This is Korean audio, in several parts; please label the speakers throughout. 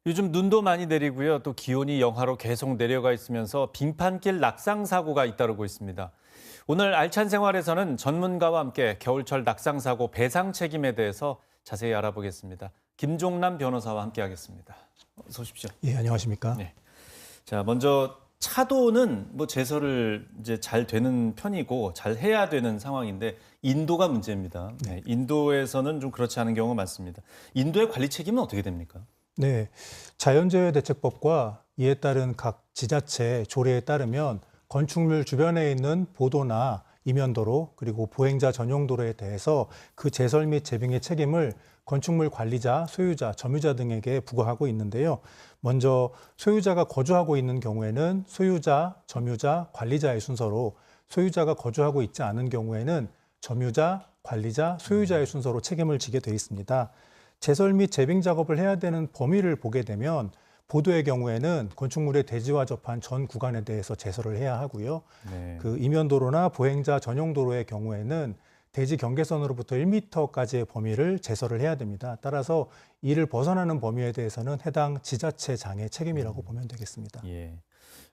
Speaker 1: 요즘 눈도 많이 내리고요. 또 기온이 영하로 계속 내려가 있으면서 빙판길 낙상 사고가 잇따르고 있습니다. 오늘 알찬 생활에서는 전문가와 함께 겨울철 낙상 사고 배상 책임에 대해서 자세히 알아보겠습니다. 김종남 변호사와 함께하겠습니다. 어서 오십시오.
Speaker 2: 예, 안녕하십니까?
Speaker 1: 네. 자, 먼저 차도는 제설을 이제 잘 되는 편이고 잘 해야 되는 상황인데 인도가 문제입니다. 네, 인도에서는 좀 그렇지 않은 경우가 많습니다. 인도의 관리 책임은 어떻게 됩니까?
Speaker 2: 네, 자연재해대책법과 이에 따른 각 지자체 조례에 따르면 건축물 주변에 있는 보도나 이면도로 그리고 보행자 전용 도로에 대해서 그 제설 및 재빙의 책임을 건축물 관리자, 소유자, 점유자 등에게 부과하고 있는데요. 먼저 소유자가 거주하고 있는 경우에는 소유자, 점유자, 관리자의 순서로 소유자가 거주하고 있지 않은 경우에는 점유자, 관리자, 소유자의 순서로 책임을 지게 돼 있습니다. 제설 및 재빙 작업을 해야 되는 범위를 보게 되면 보도의 경우에는 건축물의 대지와 접한 전 구간에 대해서 제설을 해야 하고요.
Speaker 1: 네.
Speaker 2: 그 이면도로나 보행자 전용 도로의 경우에는 대지 경계선으로부터 1m까지의 범위를 제설을 해야 됩니다. 따라서 이를 벗어나는 범위에 대해서는 해당 지자체장의 책임이라고 보면 되겠습니다.
Speaker 1: 예.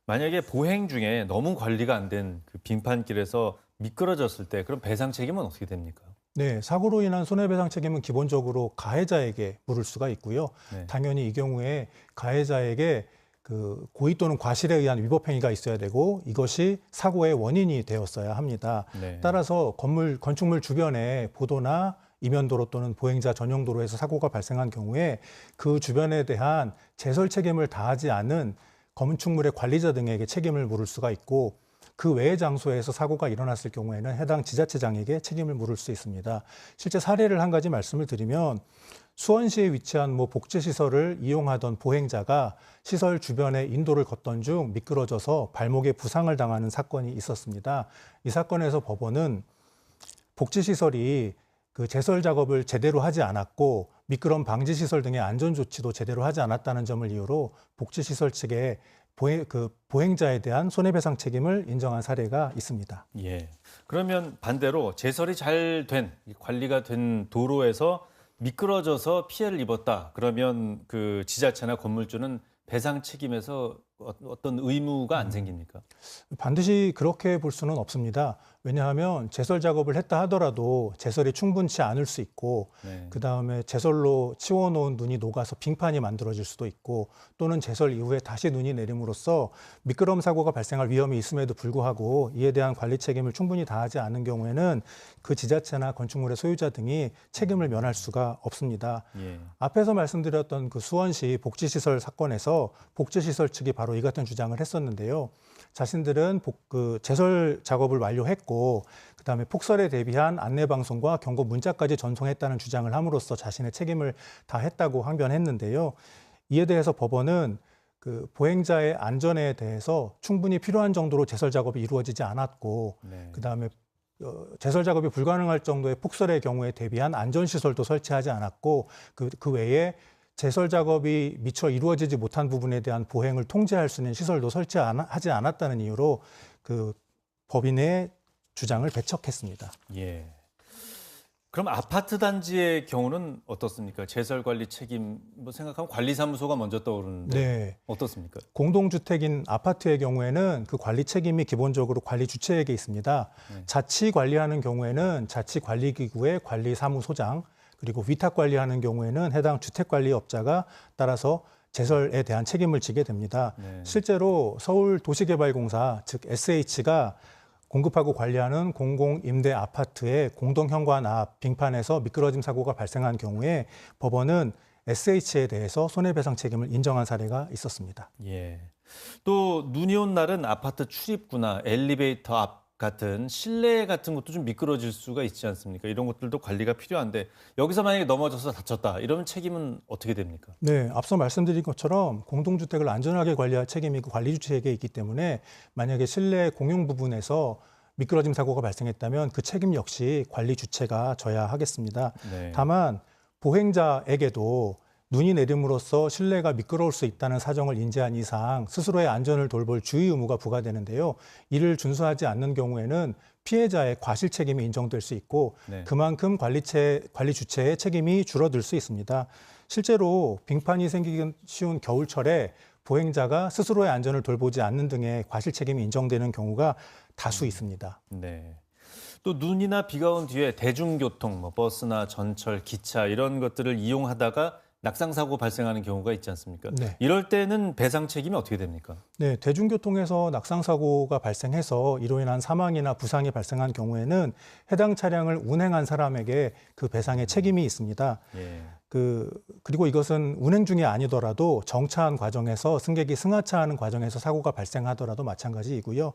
Speaker 1: 만약에 보행 중에 너무 관리가 안 된 그 빙판길에서 미끄러졌을 때 그럼 배상 책임은 어떻게 됩니까?
Speaker 2: 네, 사고로 인한 손해배상 책임은 기본적으로 가해자에게 물을 수가 있고요.
Speaker 1: 네.
Speaker 2: 당연히 이 경우에 가해자에게 그 고의 또는 과실에 의한 위법 행위가 있어야 되고 이것이 사고의 원인이 되었어야 합니다.
Speaker 1: 네.
Speaker 2: 따라서 건축물 주변에 보도나 이면도로 또는 보행자 전용 도로에서 사고가 발생한 경우에 그 주변에 대한 제설 책임을 다하지 않은 건축물의 관리자 등에게 책임을 물을 수가 있고 그 외의 장소에서 사고가 일어났을 경우에는 해당 지자체장에게 책임을 물을 수 있습니다. 실제 사례를 한 가지 말씀을 드리면 수원시에 위치한 복지시설을 이용하던 보행자가 시설 주변에 인도를 걷던 중 미끄러져서 발목에 부상을 당하는 사건이 있었습니다. 이 사건에서 법원은 복지시설이 그 제설 작업을 제대로 하지 않았고 미끄럼 방지 시설 등의 안전 조치도 제대로 하지 않았다는 점을 이유로 복지시설 측에 보행자에 대한 손해배상 책임을 인정한 사례가 있습니다.
Speaker 1: 예. 그러면 반대로 제설이 잘 된, 관리가 된 도로에서 미끄러져서 피해를 입었다. 그러면 그 지자체나 건물주는 배상 책임에서 어떤 의무가 안 생깁니까?
Speaker 2: 반드시 그렇게 볼 수는 없습니다. 왜냐하면 제설 작업을 했다 하더라도 제설이 충분치 않을 수 있고
Speaker 1: 네.
Speaker 2: 그다음에 제설로 치워놓은 눈이 녹아서 빙판이 만들어질 수도 있고 또는 제설 이후에 다시 눈이 내림으로써 미끄럼 사고가 발생할 위험이 있음에도 불구하고 이에 대한 관리 책임을 충분히 다하지 않은 경우에는 그 지자체나 건축물의 소유자 등이 책임을 면할 수가 없습니다.
Speaker 1: 예.
Speaker 2: 앞에서 말씀드렸던 그 수원시 복지시설 사건에서 복지시설 측이 바로 이 같은 주장을 했었는데요. 자신들은 제설 작업을 완료했고 그다음에 폭설에 대비한 안내 방송과 경고 문자까지 전송했다는 주장을 함으로써 자신의 책임을 다했다고 항변했는데요. 이에 대해서 법원은 그 보행자의 안전에 대해서 충분히 필요한 정도로 제설 작업이 이루어지지 않았고
Speaker 1: 네.
Speaker 2: 그다음에 제설 작업이 불가능할 정도의 폭설의 경우에 대비한 안전시설도 설치하지 않았고 그 외에 제설 작업이 미처 이루어지지 못한 부분에 대한 보행을 통제할 수 있는 시설도 설치하지 않았다는 이유로 그 법인의 주장을 배척했습니다.
Speaker 1: 예. 그럼 아파트 단지의 경우는 어떻습니까? 제설 관리 책임 생각하면 관리사무소가 먼저 떠오르는데
Speaker 2: 네.
Speaker 1: 어떻습니까?
Speaker 2: 공동주택인 아파트의 경우에는 그 관리 책임이 기본적으로 관리 주체에게 있습니다.
Speaker 1: 네.
Speaker 2: 자치 관리하는 경우에는 자치관리기구의 관리사무소장 그리고 위탁 관리하는 경우에는 해당 주택관리업자가 따라서 제설에 대한 책임을 지게 됩니다.
Speaker 1: 네.
Speaker 2: 실제로 서울도시개발공사 즉 SH가 공급하고 관리하는 공공임대 아파트의 공동현관 앞 빙판에서 미끄러짐 사고가 발생한 경우에 법원은 SH에 대해서 손해배상 책임을 인정한 사례가 있었습니다.
Speaker 1: 예. 또 눈이 온 날은 아파트 출입구나 엘리베이터 앞 같은 실내 같은 것도 좀 미끄러질 수가 있지 않습니까? 이런 것들도 관리가 필요한데 여기서 만약에 넘어져서 다쳤다 이러면 책임은 어떻게 됩니까?
Speaker 2: 네, 앞서 말씀드린 것처럼 공동주택을 안전하게 관리할 책임이 그 관리 주체에게 있기 때문에 만약에 실내 공용 부분에서 미끄러짐 사고가 발생했다면 그 책임 역시 관리 주체가 져야 하겠습니다.
Speaker 1: 네.
Speaker 2: 다만 보행자에게도 눈이 내림으로써 실내가 미끄러울 수 있다는 사정을 인지한 이상 스스로의 안전을 돌볼 주의 의무가 부과되는데요. 이를 준수하지 않는 경우에는 피해자의 과실 책임이 인정될 수 있고
Speaker 1: 네.
Speaker 2: 그만큼 관리 주체의 책임이 줄어들 수 있습니다. 실제로 빙판이 생기기 쉬운 겨울철에 보행자가 스스로의 안전을 돌보지 않는 등의 과실 책임이 인정되는 경우가 다수 있습니다.
Speaker 1: 네. 또 눈이나 비가 온 뒤에 대중교통, 뭐 버스나 전철, 기차 이런 것들을 이용하다가 낙상 사고 발생하는 경우가 있지 않습니까?
Speaker 2: 네.
Speaker 1: 이럴 때는 배상 책임이 어떻게 됩니까?
Speaker 2: 네, 대중교통에서 낙상 사고가 발생해서 이로 인한 사망이나 부상이 발생한 경우에는 해당 차량을 운행한 사람에게 그 배상의 책임이 있습니다.
Speaker 1: 예.
Speaker 2: 그리고 이것은 운행 중이 아니더라도 정차한 과정에서 승객이 승하차하는 과정에서 사고가 발생하더라도 마찬가지이고요.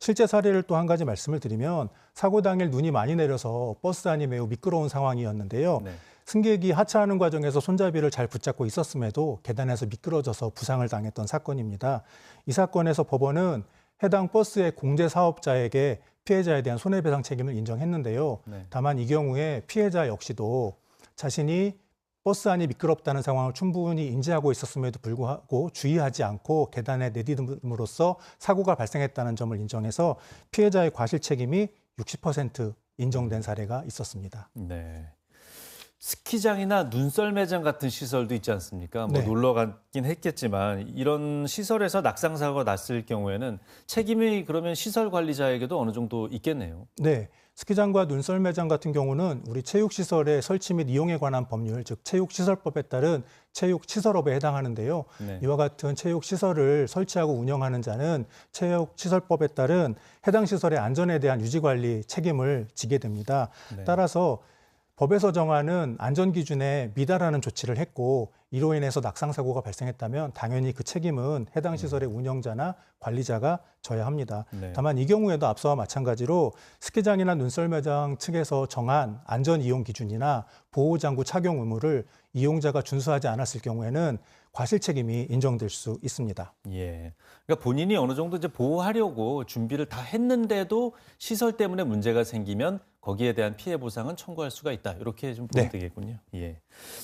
Speaker 2: 실제 사례를 또 한 가지 말씀을 드리면 사고 당일 눈이 많이 내려서 버스 안이 매우 미끄러운 상황이었는데요.
Speaker 1: 네.
Speaker 2: 승객이 하차하는 과정에서 손잡이를 잘 붙잡고 있었음에도 계단에서 미끄러져서 부상을 당했던 사건입니다. 이 사건에서 법원은 해당 버스의 공제 사업자에게 피해자에 대한 손해배상 책임을 인정했는데요.
Speaker 1: 네. 다만
Speaker 2: 이 경우에 피해자 역시도 자신이 버스 안이 미끄럽다는 상황을 충분히 인지하고 있었음에도 불구하고 주의하지 않고 계단에 내딛음으로써 사고가 발생했다는 점을 인정해서 피해자의 과실 책임이 60% 인정된 사례가 있었습니다.
Speaker 1: 네. 스키장이나 눈썰매장 같은 시설도 있지 않습니까? 뭐
Speaker 2: 네.
Speaker 1: 놀러 갔긴 했겠지만 이런 시설에서 낙상 사고가 났을 경우에는 책임이 그러면 시설 관리자에게도 어느 정도 있겠네요.
Speaker 2: 네. 스키장과 눈썰매장 같은 경우는 우리 체육시설의 설치 및 이용에 관한 법률, 즉 체육시설법에 따른 체육시설업에 해당하는데요.
Speaker 1: 네.
Speaker 2: 이와 같은 체육시설을 설치하고 운영하는 자는 체육시설법에 따른 해당 시설의 안전에 대한 유지관리 책임을 지게 됩니다.
Speaker 1: 네.
Speaker 2: 따라서 법에서 정하는 안전기준에 미달하는 조치를 했고 이로 인해서 낙상사고가 발생했다면 당연히 그 책임은 해당 시설의 운영자나 관리자가 져야 합니다.
Speaker 1: 네.
Speaker 2: 다만 이 경우에도 앞서와 마찬가지로 스키장이나 눈썰매장 측에서 정한 안전이용 기준이나 보호장구 착용 의무를 이용자가 준수하지 않았을 경우에는 과실 책임이 인정될 수 있습니다.
Speaker 1: 예. 그러니까 본인이 어느 정도 이제 보호하려고 준비를 다 했는데도 시설 때문에 문제가 생기면 거기에 대한 피해 보상은 청구할 수가 있다. 이렇게 좀 보면
Speaker 2: 네.
Speaker 1: 되겠군요. 예.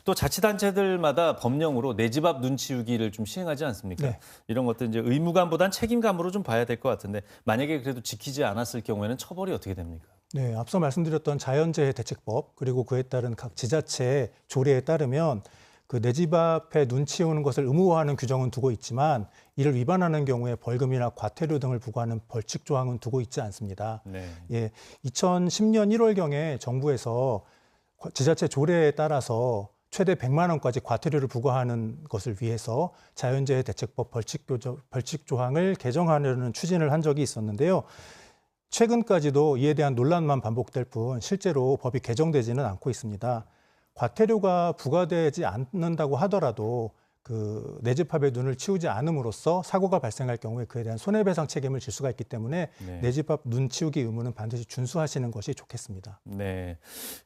Speaker 1: 또 자치단체들마다 법령으로 내 집 앞 눈 치우기를 좀 시행하지 않습니까?
Speaker 2: 네.
Speaker 1: 이런 것들 이제 의무감보단 책임감으로 좀 봐야 될 것 같은데 만약에 그래도 지키지 않았을 경우에는 처벌이 어떻게 됩니까?
Speaker 2: 네, 앞서 말씀드렸던 자연재해 대책법 그리고 그에 따른 각 지자체 조례에 따르면 그 내 집 앞에 눈 치우는 것을 의무화하는 규정은 두고 있지만 이를 위반하는 경우에 벌금이나 과태료 등을 부과하는 벌칙 조항은 두고 있지 않습니다.
Speaker 1: 네.
Speaker 2: 예, 2010년 1월경에 정부에서 지자체 조례에 따라서 최대 100만 원까지 과태료를 부과하는 것을 위해서 자연재해 대책법 벌칙 조항을 개정하려는 추진을 한 적이 있었는데요. 최근까지도 이에 대한 논란만 반복될 뿐 실제로 법이 개정되지는 않고 있습니다. 과태료가 부과되지 않는다고 하더라도 그 내 집 앞에 눈을 치우지 않음으로써 사고가 발생할 경우에 그에 대한 손해배상 책임을 질 수가 있기 때문에
Speaker 1: 네.
Speaker 2: 내 집 앞 눈 치우기 의무는 반드시 준수하시는 것이 좋겠습니다.
Speaker 1: 네.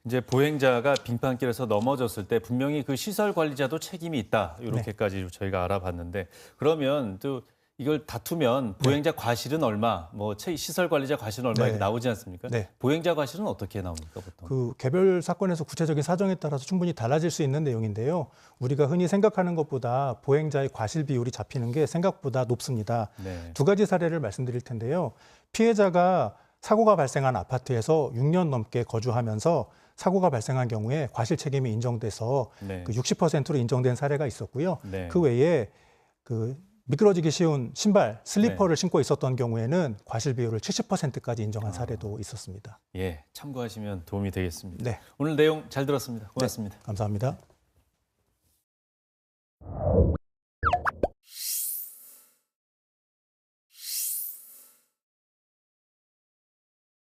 Speaker 1: 이제 보행자가 빙판길에서 넘어졌을 때 분명히 그 시설 관리자도 책임이 있다. 이렇게까지 저희가 알아봤는데 그러면 또 이걸 다투면 보행자 과실은 얼마, 뭐 시설 관리자 과실은 얼마
Speaker 2: 네.
Speaker 1: 이렇게 나오지 않습니까?
Speaker 2: 네.
Speaker 1: 보행자 과실은 어떻게 나옵니까, 보통?
Speaker 2: 그 개별 사건에서 구체적인 사정에 따라서 충분히 달라질 수 있는 내용인데요. 우리가 흔히 생각하는 것보다 보행자의 과실 비율이 잡히는 게 생각보다 높습니다.
Speaker 1: 네.
Speaker 2: 두 가지 사례를 말씀드릴 텐데요. 피해자가 사고가 발생한 아파트에서 6년 넘게 거주하면서 사고가 발생한 경우에 과실 책임이 인정돼서
Speaker 1: 네.
Speaker 2: 그 60%로 인정된 사례가 있었고요.
Speaker 1: 네.
Speaker 2: 그 외에 그 미끄러지기 쉬운 신발, 슬리퍼를 신고 있었던 경우에는 과실 비율을 70%까지 인정한 사례도 있었습니다.
Speaker 1: 예, 참고하시면 도움이 되겠습니다.
Speaker 2: 네.
Speaker 1: 오늘 내용 잘 들었습니다. 고맙습니다.
Speaker 2: 감사합니다.